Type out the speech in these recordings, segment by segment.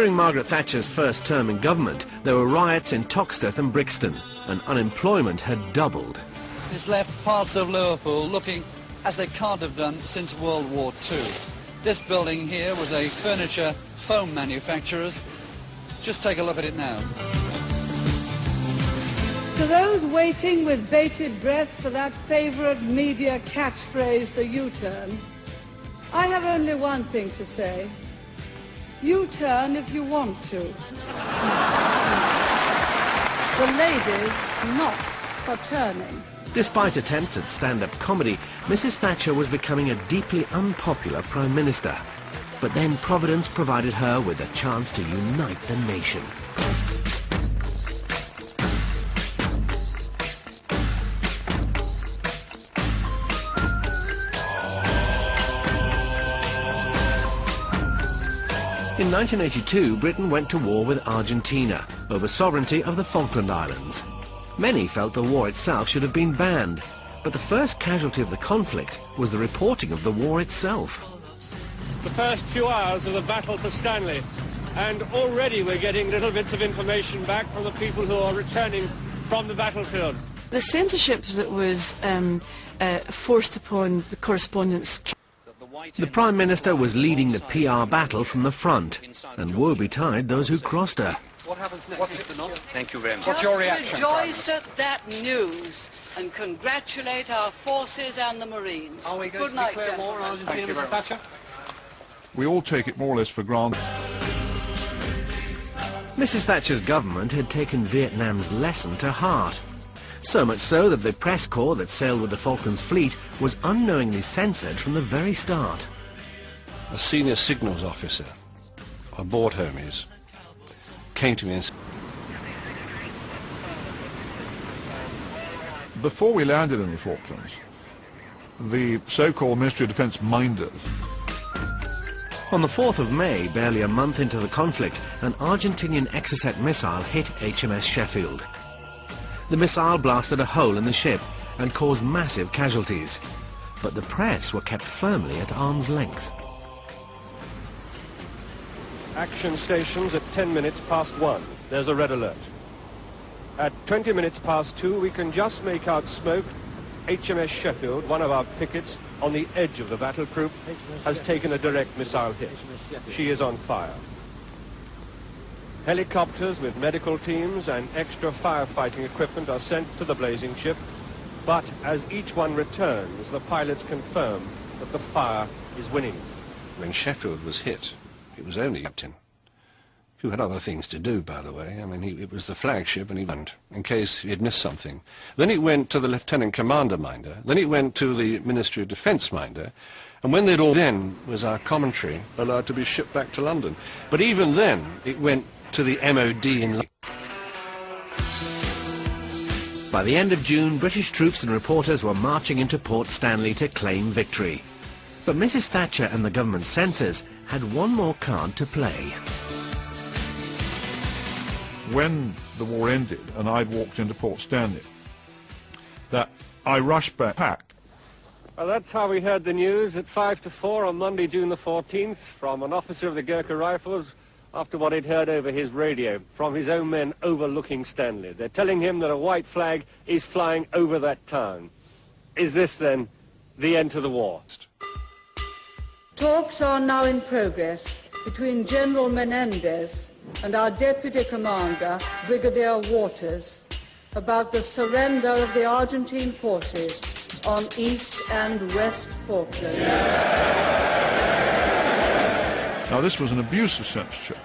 During Margaret Thatcher's first term in government, there were riots in Toxteth and Brixton, and unemployment had doubled. It's left parts of Liverpool looking as they can't have done since World War II. This building here was a furniture foam manufacturer's. Just take a look at it now. To those waiting with bated breath for that favourite media catchphrase, the U-turn, I have only one thing to say. U-turn if you want to. The ladies not for turning. Despite attempts at stand-up comedy, Mrs. Thatcher was becoming a deeply unpopular Prime Minister. But then Providence provided her with a chance to unite the nation. In 1982, Britain went to war with Argentina over sovereignty of the Falkland Islands. Many felt the war itself should have been banned, but the first casualty of the conflict was the reporting of the war itself. The first few hours of the battle for Stanley, and already we're getting little bits of information back from the people who are returning from the battlefield. The censorship that was forced upon the correspondence. The Prime Minister was leading the PR battle from the front, and woe betide those who crossed her. What happens next, Mr. Knott? Thank you very much. What's your reaction? Rejoice at that news and congratulate our forces and the Marines. Are we going to declare war on Argentina, Mrs. Thatcher? We all take it more or less for granted. Mrs. Thatcher's government had taken Vietnam's lesson to heart. So much so that the press corps that sailed with the Falklands fleet was unknowingly censored from the very start. A senior signals officer, aboard Hermes, came to me and said, Before we landed in the Falklands, the so-called Ministry of Defence minders. On the 4th of May, barely a month into the conflict, an Argentinian Exocet missile hit HMS Sheffield. The missile blasted a hole in the ship and caused massive casualties, but the press were kept firmly at arm's length. Action stations at 10 minutes past 1. There's a red alert. At 20 minutes past 2, we can just make out smoke. HMS Sheffield, one of our pickets, on the edge of the battle group, has taken a direct missile hit. She is on fire. Helicopters with medical teams and extra firefighting equipment are sent to the blazing ship, but as each one returns, the pilots confirm that the fire is winning. when Sheffield was hit, it was only Captain, who had other things to do, by the way. I mean, it was the flagship, and he went in case he had missed something. Then it went to the Lieutenant Commander Minder. Then it went to the Ministry of Defence Minder. And when they'd all then was our commentary allowed to be shipped back to London. But even then, it went to the MOD in London. By the end of June, British troops and reporters were marching into Port Stanley to claim victory. But Mrs. Thatcher and the government censors had one more card to play. When the war ended and I'd walked into Port Stanley, that I rushed back, packed. Well, that's how we heard the news at 5 to 4 on Monday, June the 14th, from an officer of the Gurkha Rifles, after what he'd heard over his radio from his own men overlooking Stanley. They're telling him that a white flag is flying over that town. Is this, then, the end to the war? Talks are now in progress between General Menendez and our Deputy Commander, Brigadier Waters, about the surrender of the Argentine forces on East and West Falklands. Now, this was an abuse of censorship,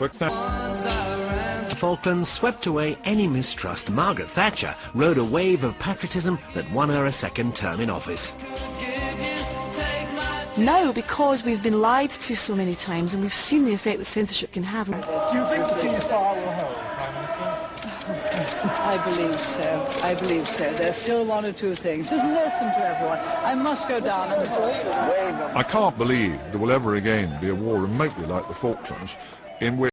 but The Falklands swept away any mistrust. Margaret Thatcher rode a wave of patriotism that won her a second term in office. Now, because we've been lied to so many times and we've seen the effect that censorship can have. Do you think the ceasefire will help, Prime Minister? I believe so. I believe so. There's still one or two things. Just listen to everyone. I must go down and I can't believe there will ever again be a war remotely like the Falklands in which